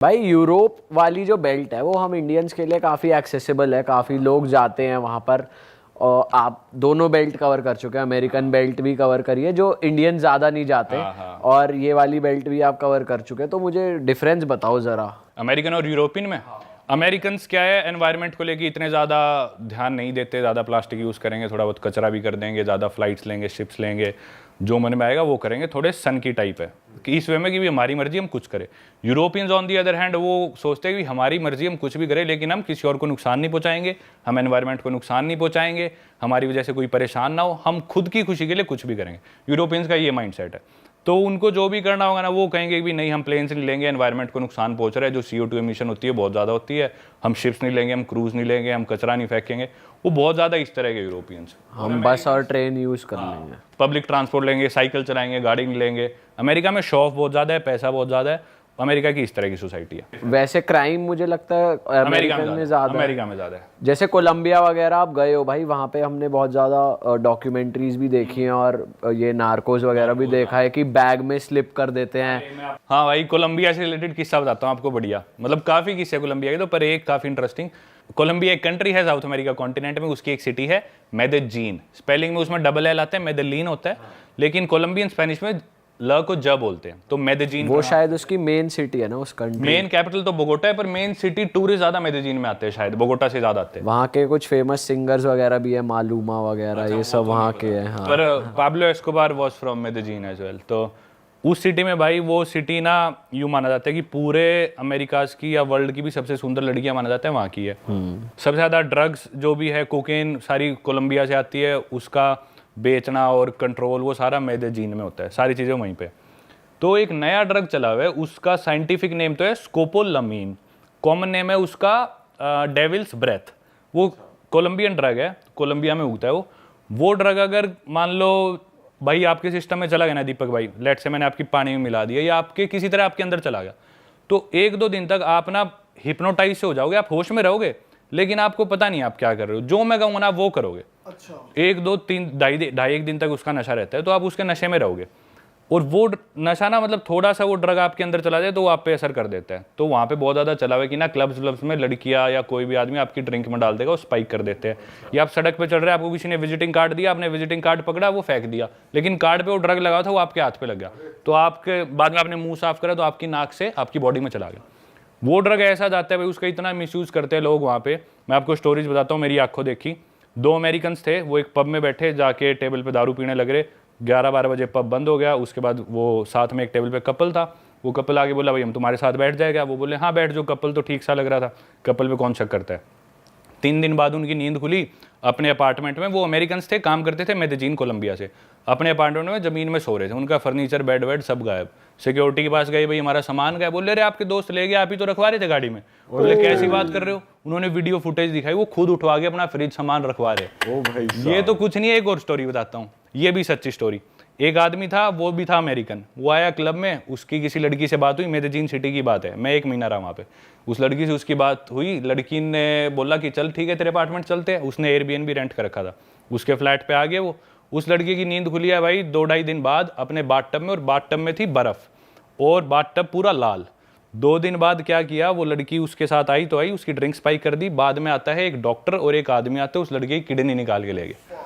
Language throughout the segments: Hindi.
भाई यूरोप वाली जो बेल्ट है वो हम इंडियंस के लिए काफ़ी एक्सेसिबल है, काफ़ी लोग जाते हैं वहाँ पर। और आप दोनों बेल्ट कवर कर चुके हैं, अमेरिकन बेल्ट भी कवर करी है जो इंडियन ज़्यादा नहीं जाते। हाँ। और ये वाली बेल्ट भी आप कवर कर चुके हैं, तो मुझे डिफरेंस बताओ ज़रा। अमेरिकन और यूरोपियन में अमेरिकन्स क्या है, एनवायरनमेंट को लेके इतने ज़्यादा ध्यान नहीं देते, ज़्यादा प्लास्टिक यूज़ करेंगे, थोड़ा बहुत कचरा भी कर देंगे, ज़्यादा फ्लाइट्स लेंगे, शिप्स लेंगे, जो मन में आएगा वो करेंगे, थोड़े सन की टाइप है कि इस वे में कि भी हमारी मर्जी हम कुछ करें। Europeans on the other hand वो सोचते हैं कि हमारी मर्जी हम कुछ भी करें, लेकिन हम किसी और को नुकसान नहीं पहुंचाएंगे, हम एनवायरनमेंट को नुकसान नहीं पहुंचाएंगे, हमारी वजह से कोई परेशान ना हो, हम खुद की खुशी के लिए कुछ भी करेंगे। यूरोपियंस का ये माइंड सेट है। तो उनको जो भी करना होगा ना, वो कहेंगे कि नहीं हम प्लेन्स नहीं लेंगे, एनवायरनमेंट को नुकसान पहुंच रहा है, जो CO2 एमिशन होती है बहुत ज़्यादा होती है, हम शिप्स नहीं लेंगे, हम क्रूज नहीं लेंगे, हम कचरा नहीं फेंकेंगे। वो बहुत ज़्यादा इस तरह के यूरोपियंस। हम बस और ट्रेन यूज़ कर लेंगे, पब्लिक ट्रांसपोर्ट लेंगे, साइकिल चलाएंगे, गाड़ी नहीं लेंगे। अमेरिका में शो ऑफ बहुत ज़्यादा है, पैसा बहुत ज़्यादा है। अमेरिका की इस तरह की सोसाइटी है। वैसे क्राइम मुझे लगता है अमेरिकन में ज़्यादा है। अमेरिका में ज़्यादा है। जैसे कोलंबिया वगैरह आप गए हो भाई, वहाँ पे हमने बहुत ज़्यादा डॉक्यूमेंट्रीज भी देखी हैं और ये नार्कोस वगैरह भी देखा है कि बैग में स्लिप कर देते हैं। हाँ भाई, कोलंबिया से रिलेटेड किस्सा बताता हूँ आपको, बढ़िया, मतलब काफ़ी किस्से कोलंबिया के, तो पर एक काफ़ी इंटरेस्टिंग। कोलंबिया एक कंट्री है साउथ अमेरिका कॉन्टिनेंट में, उसकी एक सिटी है मेदेजीन। स्पेलिंग में उसमें डबल एल आता है, मेदेलीन होता है, लेकिन कोलंबियन स्पेनिश में ल को ज बोलते हैं, तो मेदेजीन वो शायद उसकी मेन सिटी है ना उस कंट्री। मेन कैपिटल तो बोगोटा है, पर मेन सिटी टूरिस्ट ज़्यादा मेदेजीन में आते हैं, शायद बोगोटा से ज़्यादा आते हैं। वहाँ के कुछ फेमस सिंगर्स वगैरह भी है, मालूमा वगैरह, ये सब वहाँ के हैं। हाँ, पर Pablo Escobar was from Medellin as well. तो उस सिटी में भाई, वो सिटी ना यूँ माना जाता है कि पूरे अमेरिकाज की या वर्ल्ड की भी सबसे सुंदर लड़कियां माना जाता है वहाँ की है। सबसे ज़्यादा ड्रग्स जो भी है, कोकेन सारी कोलंबिया से आती है, उसका बेचना और कंट्रोल वो सारा मेदेजीन में होता है, सारी चीज़ें वहीं पे। तो एक नया ड्रग चला हुआ है, उसका साइंटिफिक नेम तो है स्कोपोलामीन, कॉमन नेम है उसका डेविल्स ब्रेथ। वो कोलंबियन ड्रग है, कोलंबिया में उगता है वो ड्रग अगर मान लो भाई आपके सिस्टम में चला गया ना दीपक भाई, लेट से मैंने आपकी पानी में मिला दिया या आपके किसी तरह आपके अंदर चला गया, तो 1-2 दिन तक आप ना हिप्नोटाइज से हो जाओगे, आप होश में रहोगे, लेकिन आपको पता नहीं आप क्या कर रहे हो, जो मैं कहूँगा ना वो करोगे। अच्छा। 1-2-3 ढाई 1 दिन तक उसका नशा रहता है, तो आप उसके नशे में रहोगे। और वो नशा ना, मतलब थोड़ा सा वो ड्रग आपके अंदर चला जाए तो वो आप पे असर कर देता है। तो वहाँ पे बहुत ज़्यादा चला हुआ है कि ना क्लब्स में लड़कियाँ या कोई भी आदमी आपकी ड्रिंक में डाल देगा, वो स्पाइक कर देते हैं। या आप सड़क पे चल रहे हैं, आपको किसी ने विजिटिंग कार्ड दिया, आपने विजिटिंग कार्ड पकड़ा, वो फेंक दिया, लेकिन कार्ड पे वो ड्रग लगा था, वो आपके हाथ पे लग गया, तो आपके बाद में आपने मुंह साफ करा तो आपकी नाक से आपकी बॉडी में चला गया। वो ड्रग ऐसा जाता है भाई, उसका इतना मिसयूज़ करते हैं लोग वहाँ पे। मैं आपको स्टोरीज बताता हूँ, मेरी आंखों देखी। 2 अमेरिकन्स थे, वो एक पब में बैठे, जाके टेबल पे दारू पीने लग रहे। 11-12 बजे पब बंद हो गया। उसके बाद वो साथ में एक टेबल पे कपल था, वो कपल आगे बोला भाई हम तुम्हारे साथ बैठ जाएगा, वो बोले हाँ बैठ जाओ। कपल तो ठीक सा लग रहा था, कपल पे कौन शक करता है। 3 दिन बाद उनकी नींद खुली अपने अपार्टमेंट में। वो अमेरिकन्स थे, काम करते थे मेदेजीन कोलंबिया से। अपने अपार्टमेंट में ज़मीन में सो रहे थे, उनका फर्नीचर बेड वेड सब गायब। सिक्योरिटी के पास गए, भाई हमारा सामान गया। बोले अरे आपके दोस्त ले गए, आप ही तो रखवा रहे थे गाड़ी में। बोले कैसी बात कर रहे हो। उन्होंने वीडियो फुटेज दिखाई, वो खुद उठवा के अपना फ्रिज सामान रखवा रहे। ओ भाई, ये तो कुछ नहीं है, एक और स्टोरी बताता हूँ, ये भी सच्ची स्टोरी। एक आदमी था, वो भी था अमेरिकन, वो आया क्लब में, उसकी किसी लड़की से बात हुई, मेदेजीन सिटी की बात है, मैं 1 महीना रहा वहाँ पे। उस लड़की से उसकी बात हुई, लड़की ने बोला कि चल ठीक है तेरे अपार्टमेंट चलते हैं। उसने एयरबीएनबी रेंट कर रखा था, उसके फ्लैट पे आ गए वो। उस लड़की की नींद खुली है भाई 2-2.5 दिन बाद अपने बाथटब में, और बाथटब में थी बर्फ और बाथटब पूरा लाल। 2 दिन बाद क्या किया, वो लड़की उसके साथ आई तो आई, उसकी ड्रिंक स्पाइक कर दी। बाद में आता है एक डॉक्टर और एक आदमी आते हैं, उस लड़की की किडनी निकाल के ले गए,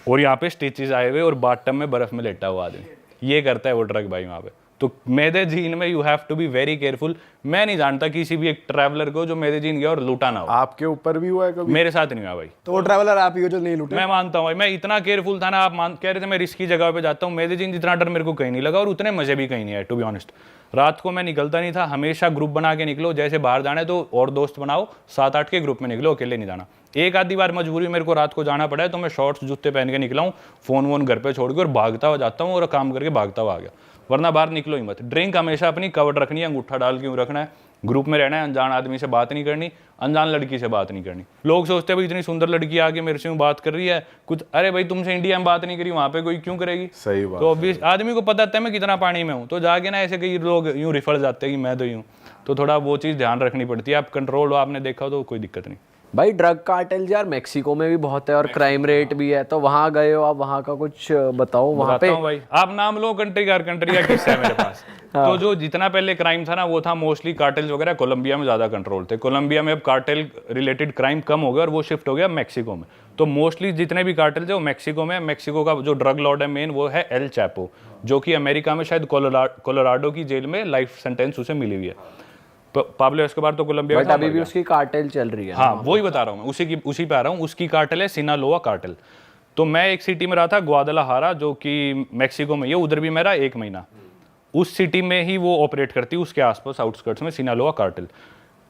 और यहाँ पे स्टिचेस आए हुए और बाथटब में बर्फ में लेटा हुआ आदमी। ये करता है वो ड्रग भाई वहाँ पे। तो मेदेजीन में you have to be very careful. मैं नहीं जानता किसी भी एक ट्रैवलर को जो मेदेजीन गया और लूटा ना हो। आपके ऊपर भी हुआ है कभी? मेरे साथ नहीं हुआ भाई। तो वो ट्रैवलर आप ही हो जो नहीं लूटे? मैं मानता हूँ भाई, मैं इतना केयरफुल था ना, आप कह रहे थे मैं रिस्की जगह पे जाता हूँ। मेदेजीन जितना डर मेरे को कहीं नहीं लगा, और उतने मजे भी कहीं नहीं आए टू बी ऑनेस्ट। रात को मैं निकलता नहीं था, हमेशा ग्रुप बना के निकलो। जैसे बाहर जाना है तो और दोस्त बनाओ, 7-8 के ग्रुप में निकलो, अकेले नहीं जाना। एक आधी बार मजबूरी मेरे को रात को जाना पड़ा है, तो मैं शॉर्ट्स जूते पहन के निकला हूँ, फोन वोन घर पे छोड़ के, और भागता हुआ जाता हूँ और काम करके भागता हुआ आ गया। वरना बाहर निकलो ही मत। ड्रिंक हमेशा अपनी कवर्ड रखनी है, अंगूठा डाल के रखना है। ग्रुप में रहना है, अनजान आदमी से बात नहीं करनी, अनजान लड़की से बात नहीं करनी। लोग सोचते हैं भाई इतनी सुंदर लड़की आके मेरे से बात कर रही है कुछ, अरे भाई तुमसे इंडिया में बात नहीं करी, वहाँ पे कोई क्यों करेगी। सही बात। तो ऑब्वियस आदमी को पता था मैं कितना पानी में हूँ, तो जाके ना ऐसे कई लोग यूँ रिफल जाते हैं कि मैं तो यूँ। तो थोड़ा वो चीज़ ध्यान रखनी पड़ती है। आप कंट्रोल हो, आपने देखा तो कोई दिक्कत नहीं। भाई ड्रग कार्टेल्स यार मेक्सिको में भी बहुत है और क्राइम रेट भी है, तो वहाँ गए हो आप, वहाँ का कुछ बताओ वहाँ पे। बताता हूँ भाई, आप नाम लो कंट्री का किस्सा है मेरे पास। तो जो जितना पहले क्राइम था ना वो था मोस्टली कार्टेल्स वगैरह कोलंबिया में ज्यादा कंट्रोल थे। कोलंबिया में अब कार्टेल रिलेटेड क्राइम कम हो गया और वो शिफ्ट हो गया मैक्सिको में। तो मोस्टली जितने भी कार्टेल्स है वो मैक्सिको में। मैक्सिको का जो ड्रग लॉर्ड है मेन वो है एल चैपो, जो कि अमेरिका में शायद कोलोराडो की जेल में लाइफ सेंटेंस उसे मिली हुई है। पाब्लो एस्कोबार तो कोलंबिया बट अभी भी उसकी कार्टेल चल रही है। हाँ वही बता रहा हूँ मैं, उसी पे आ रहा हूँ। उसकी कार्टेल है सिनालोआ कार्टेल। तो मैं एक सिटी में रहा था ग्वादलाहारा, जो कि मैक्सिको में ही है, उधर भी मेरा 1 महीना। उस सिटी में ही वो ऑपरेट करती है, उसके आसपास आउटस्कर्ट्स में सिनालोआ कार्टेल।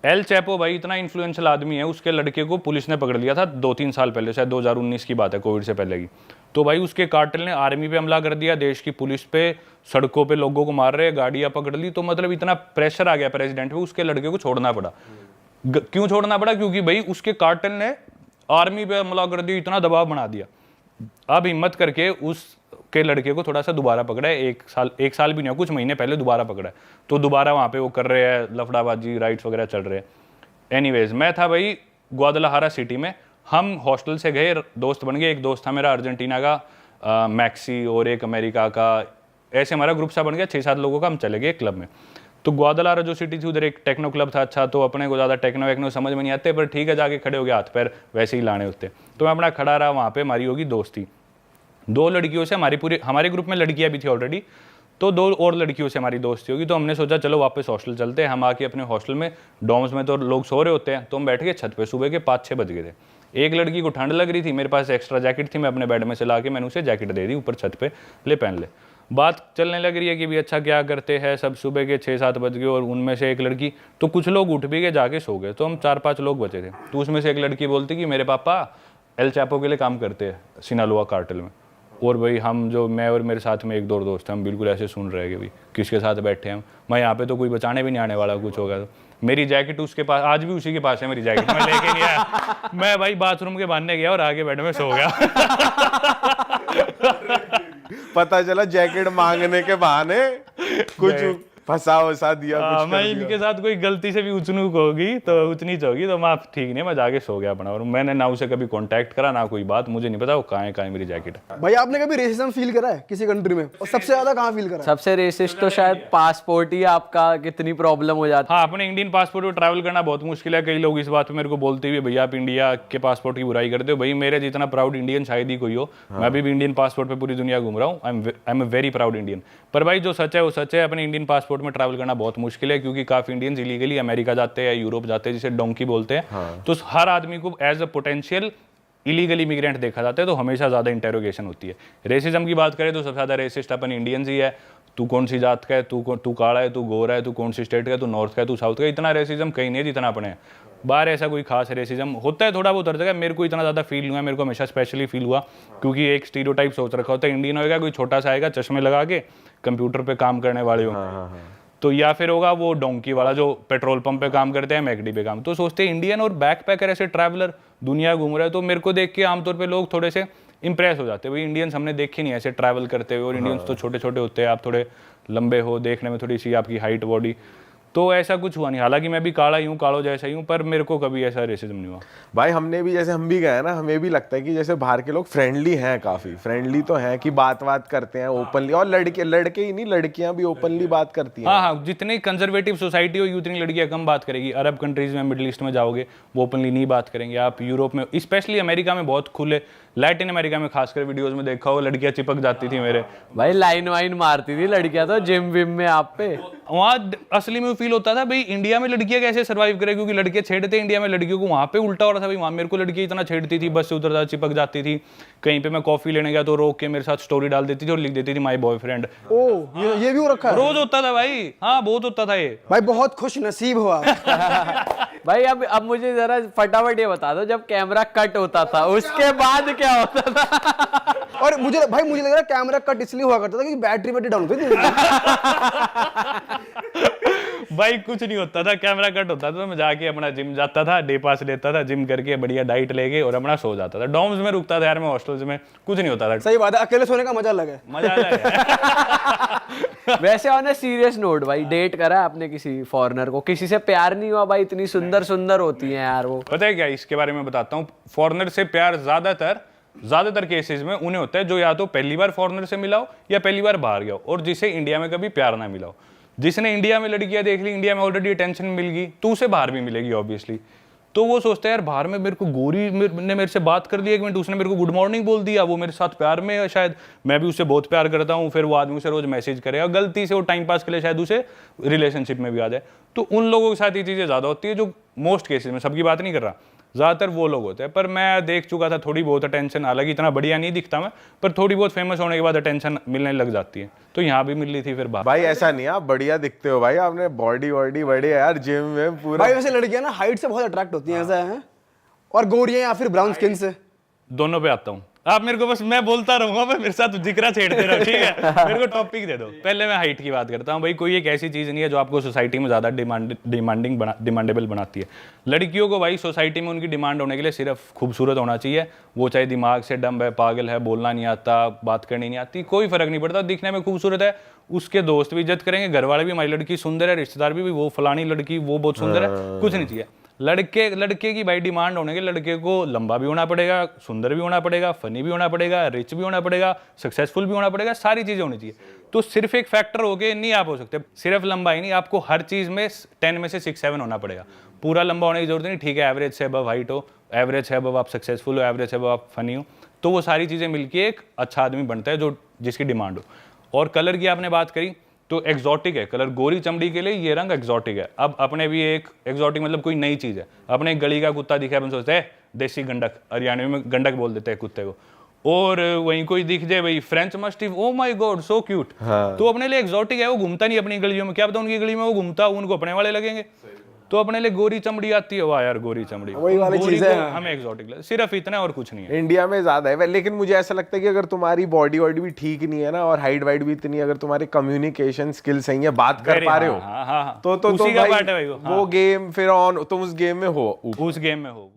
एल चैपो भाई इतना इन्फ्लुएंशियल आदमी है, उसके लड़के को पुलिस ने पकड़ लिया था 2-3 साल पहले, शायद 2019 की बात है, कोविड से पहले की। तो भाई उसके कार्टेल ने आर्मी पे हमला कर दिया, देश की पुलिस पे, सड़कों पे लोगों को मार रहे, गाड़ियां पकड़ ली। तो मतलब इतना प्रेशर आ गया प्रेसिडेंट पे, उसके लड़के को छोड़ना पड़ा। क्यों छोड़ना पड़ा? क्योंकि भाई उसके कार्टेल ने आर्मी पे हमला कर दिया, इतना दबाव बना दिया। अब हिम्मत करके उसके लड़के को थोड़ा सा दोबारा पकड़ा है, 1 साल भी नहीं हुआ, कुछ महीने पहले दोबारा पकड़ा है। तो दोबारा वहाँ पे वो कर रहे हैं लफड़ाबाजी, राइट्स वगैरह चल रहे हैं। एनीवेज मैं था भाई ग्वादलाहारा सिटी में, हम हॉस्टल से गए, दोस्त बन गए। एक दोस्त था मेरा अर्जेंटीना का मैक्सी, और एक अमेरिका का, ऐसे हमारा ग्रुप सा बन गया 6-7 लोगों का। हम चले गए क्लब में। तो ग्वादलाहारा जो सिटी थी उधर एक टेक्नो क्लब था। अच्छा, तो अपने को ज़्यादा टेक्नो वेक्नो समझ में नहीं आते, पर ठीक है जाके खड़े हो गए, हाथ पैर वैसे ही लाने होते। तो मैं अपना खड़ा रहा, वहाँ पे हमारी होगी दोस्ती 2 लड़कियों से। हमारे ग्रुप में लड़कियाँ भी थी ऑलरेडी, तो 2 और लड़कियों से हमारी दोस्ती होगी। तो हमने सोचा चलो वापस हॉस्टल चलते हैं। हम आके अपने हॉस्टल में, डॉर्म्स में तो लोग सो रहे होते हैं, तो हम बैठ गए छत पे। सुबह के 5-6 बज गए थे। एक लड़की को ठंड लग रही थी, मेरे पास एक्स्ट्रा जैकेट थी, मैं अपने बेड में से ला के मैंने उसे जैकेट दे दी, ऊपर छत पे ले पहन ले। बात चलने लग रही है कि भी अच्छा क्या करते हैं सब। सुबह के 6-7 बज गए और उनमें से एक लड़की, तो कुछ लोग उठ भी गए, जाके सो गए। तो हम 4-5 लोग बचे थे। तो उसमें से एक लड़की बोलती कि मेरे पापा एल चैपो के लिए काम करते हैं सिनालोआ कार्टेल में। और भाई हम जो, मैं और मेरे साथ में 1-2 दोस्त हैं, हम बिल्कुल ऐसे सुन रहे हैं कि भाई किसके साथ बैठे हैं हम। मैं यहाँ पे तो कोई बचाने भी नहीं आने वाला, कुछ होगा तो। मेरी जैकेट उसके पास, आज भी उसी के पास है मेरी जैकेट, मैं लेके नहीं आया। मैं भाई बाथरूम के बहाने गया और आगे बेड में सो गया। पता चला जैकेट मांगने के बहाने कुछ फंसा दिया। मैं इनके साथ कोई गलती से भी उचनूक होगी तो उचनीच होगी तो मैं ठीक नहीं, मैं जाके सो गया अपना। और मैंने ना उसे कभी कांटेक्ट करा ना कोई बात, मुझे नहीं पता वो कहाँ है मेरी जैकेट। भाई आपने कभी रेसिज्म फील करा है किसी कंट्री में, और सबसे ज्यादा कहाँ फील करा है? सबसे रेसिस्ट तो शायद पासपोर्ट ही आपका, कितनी प्रॉब्लम हो जाती है। हाँ, अपने इंडियन पासपोर्ट पर ट्रैवल करना बहुत मुश्किल है। कई लोग इस बात पे मेरे को बोलते हुए भैया आप इंडिया के पासपोर्ट की बुराई करते हो। भाई मेरे जितना प्राउड इंडियन शायद ही कोई हो। मैं अभी भी इंडियन पासपोर्ट पे पूरी दुनिया घूम रहा हूँ। I am a very proud Indian. पर भाई जो सच है वो सच है, अपने इंडियन पासपोर्ट में ट्रैवल करना बहुत मुश्किल है, क्योंकि काफी इंडियंस इलीगली अमेरिका जाते हैं, यूरोप जाते हैं, जिसे डोंकी बोलते हैं। तो हर आदमी को as a potential illegal immigrant देखा जाता है, तो हमेशा ज्यादा इंटेरोगेशन होती है। रेसिज्म की बात करें तो सबसे ज्यादा रेसिस्ट अपन इंडियंस ही है। तू कौन सी जात का है, तू काला है, तू गोरा है, तू कौन सी स्टेट का है, तू नॉर्थ का है, तू साउथ का है। इतना रेसिज्म कहीं नहीं है जितना अपने है। बाहर ऐसा कोई खास रेसिज्म होता है, थोड़ा बहुत हर जगह। मेरे को इतना ज़्यादा फील हुआ है, मेरे को हमेशा स्पेशली फील हुआ, क्योंकि एक स्टीरियोटाइप सोच रखा होता है इंडियन होगा कोई छोटा सा आएगा चश्मे लगा के कंप्यूटर पे काम करने वाले हो, तो या फिर होगा वो डोंकी वाला जो पेट्रोल पंप पे काम करते हैं, मैकडी पे काम। तो सोचते हैं इंडियन और बैकपैकर ऐसे ट्रैवलर दुनिया घूम रहा है। तो मेरे को देख के आमतौर पे लोग थोड़े से इंप्रेस हो जाते हैं, भाई इंडियंस हमने देखे नहीं ऐसे ट्रैवल करते हुए। और इंडियंस तो छोटे छोटे होते हैं, आप थोड़े लंबे हो, देखने में थोड़ी सी आपकी हाइट बॉडी। तो ऐसा कुछ हुआ नहीं, हालांकि मैं भी काला ही हूँ, कालो जैसा ही हूँ, पर मेरे को कभी ऐसा रेसिज्म नहीं हुआ। भाई हमने भी, जैसे हम भी गए ना, हमें भी लगता है कि जैसे बाहर के लोग फ्रेंडली हैं, काफी फ्रेंडली तो हैं कि बात करते हैं ओपनली। और लड़के ही नहीं, लड़कियां भी ओपनली बात करती हैं। हाँ, जितनी कंजर्वेटिव सोसाइटी होगी उतनी लड़कियां कम बात करेगी। अरब कंट्रीज में, मिडिल ईस्ट में जाओगे वो ओपनली नहीं बात करेंगे। आप यूरोप में, स्पेशली अमेरिका में बहुत खुले, लैटिन अमेरिका में खासकर वीडियोस में देखा हो, लड़कियां चिपक जाती थी मेरे। भाई लाइन वाइन मारती थी लड़कियां तो जिम विम में आप पे। वहाँ असली में फील होता था भाई इंडिया में लड़कियां कैसे सर्वाइव करें, क्योंकि लड़के छेड़ते इंडिया में लड़कियों को, वहाँ पे उल्टा हो रहा था भाई। वहाँ मेरे को लड़कियां इतना छेड़ती थी, बस से उतरता चिपक जाती थी। कहीं पे मैं कॉफी लेने गया तो रोक के मेरे साथ स्टोरी डाल देती थी और लिख देती थी माय बॉयफ्रेंड। ओ ये भी हो रखा है? रोज होता था भाई। हाँ, बहुत होता था ये। भाई बहुत खुश नसीब हो आप। भाई अब मुझे जरा फटाफट ये बता दो, जब कैमरा कट होता था उसके बाद क्या होता था? और मुझे लग रहा है कैमरा कट इसलिए हुआ करता था क्योंकि बैटरी डाउन होती थी। भाई कुछ नहीं होता था, कैमरा कट होता था तो मैं जाके अपना जिम जाता था, डे पास लेता था, जिम करके बढ़िया डाइट लेके और अपना सो जाता था। डॉर्म्स में रुकता था यार मैं, हॉस्टल्स में कुछ नहीं होता था। सही बात है, अकेले सोने का मजा अलग है। मजा अलग है। वैसे ऑन ए सीरियस नोट भाई, डेट करा है आपने किसी फॉरेनर को? किसी से प्यार नहीं हुआ भाई? इतनी सुंदर सुंदर होती हैं यार वो। पता है क्या, इसके बारे में बताता हूँ। फॉरेनर से प्यार ज्यादातर केसेस में उन्हें होता है जो या तो पहली बार फॉरेनर से मिला हो या पहली बार बाहर गया हो, और जिसे इंडिया में कभी प्यार ना मिला हो। जिसने इंडिया में लड़कियां देख ली, इंडिया में ऑलरेडी अटेंशन मिल गई, तो उसे बाहर भी मिलेगी ऑब्वियसली। तो वो सोचता है यार बाहर में मेरे को गोरी ने मेरे से बात कर दी, 1 मिनट उसने मेरे को गुड मॉर्निंग बोल दिया, वो मेरे साथ प्यार में है, शायद मैं भी उससे बहुत प्यार करता हूँ, फिर वो आदमी उसे रोज मैसेज करेगा, गलती से वो टाइम पास के लिए शायद उसे रिलेशनशिप में भी आ जाए। तो उन लोगों के साथ ये चीज़ें ज़्यादा होती है, जो मोस्ट केसेस में, सबकी बात नहीं कर रहा, ज़्यादातर वो लोग होते हैं। पर मैं देख चुका था थोड़ी बहुत अटेंशन, हालांकि इतना बढ़िया नहीं दिखता मैं, पर थोड़ी बहुत फेमस होने के बाद अटेंशन मिलने लग जाती है। तो यहाँ भी मिल रही थी फिर बात। भाई ऐसा नहीं, आप बढ़िया दिखते हो भाई, आपने बॉडी वॉडी बढ़िया यार, जिम में पूरा। भाई वैसे लड़कियां ना हाइट से बहुत अट्रैक्ट होती हैं, ऐसा है? और गोरियां या फिर ब्राउन स्किन से? दोनों पे आता हूँ। आप मेरे को बस, मैं बोलता रहूंगा, मैं मेरे साथ जिक्रा छेड़ते रहो, ठीक है? मेरे को टॉपिक दे दो। पहले मैं हाइट की बात करता हूँ। भाई कोई एक ऐसी चीज नहीं है जो आपको सोसाइटी में ज्यादा डिमांडेबल बनाती है। लड़कियों को भाई सोसाइटी में उनकी डिमांड होने के लिए सिर्फ खूबसूरत होना चाहिए। वो चाहे दिमाग से डम्ब है, पागल है, बोलना नहीं आता, बात करनी नहीं आती, कोई फर्क नहीं पड़ता। दिखने में खूबसूरत है, उसके दोस्त भी इज्जत करेंगे, घर वाले भी हमारी लड़की सुंदर है, रिश्तेदार भी वो फलानी लड़की वो बहुत सुंदर है, कुछ नहीं चाहिए। लड़के की भाई डिमांड होने के, लड़के को लंबा भी होना पड़ेगा, सुंदर भी होना पड़ेगा, फनी भी होना पड़ेगा, रिच भी होना पड़ेगा, सक्सेसफुल भी होना पड़ेगा, सारी चीजें होनी चाहिए। तो सिर्फ एक फैक्टर हो के नहीं आप हो सकते। सिर्फ लंबाई नहीं, आपको हर चीज में 10 में से 6-7 होना पड़ेगा। पूरा लंबा होने की जरूरत नहीं, ठीक है, एवरेज से अबव हाइट हो, एवरेज से अबव आप सक्सेसफुल हो, एवरेज से अबव आप फनी हो, तो वो सारी चीजें मिलकर एक अच्छा आदमी बनता है जो जिसकी डिमांड हो। और कलर की आपने बात करी, तो एग्जॉटिक है कलर, गोरी चमड़ी के लिए ये रंग एग्जॉटिक है। अब अपने भी एक एग्जॉटिक मतलब कोई नई चीज है। अपने एक गली का कुत्ता दिखा, अपन सोचते हैं देसी गंडक, हरियाणवी में गंडक बोल देते हैं कुत्ते को। और वहीं कोई दिख जाए भाई French mastiff, oh my God so cute, तो अपने लिए एग्जॉटिक है। वो घूमता नहीं अपनी गलियों में, क्या पता उनकी गली में वो घूमता, उनको अपने वाले लगेंगे। तो अपने लिए गोरी चमड़ी आती है, वाह यार गोरी चमड़ी, वही वाली चीज है। हमें एग्जॉटिक लगे, सिर्फ इतना और कुछ नहीं है। इंडिया में ज्यादा है, लेकिन मुझे ऐसा लगता है कि अगर तुम्हारी बॉडी वॉडी भी ठीक नहीं है ना, और हाइट वाइट भी इतनी, अगर तुम्हारी कम्युनिकेशन स्किल सही है, बात कर पा रहे हो, हाँ, तो उसी का भाई पार्ट है भाई वो। वो गेम फिर ऑन, तुम उस गेम में हो, उस गेम में हो।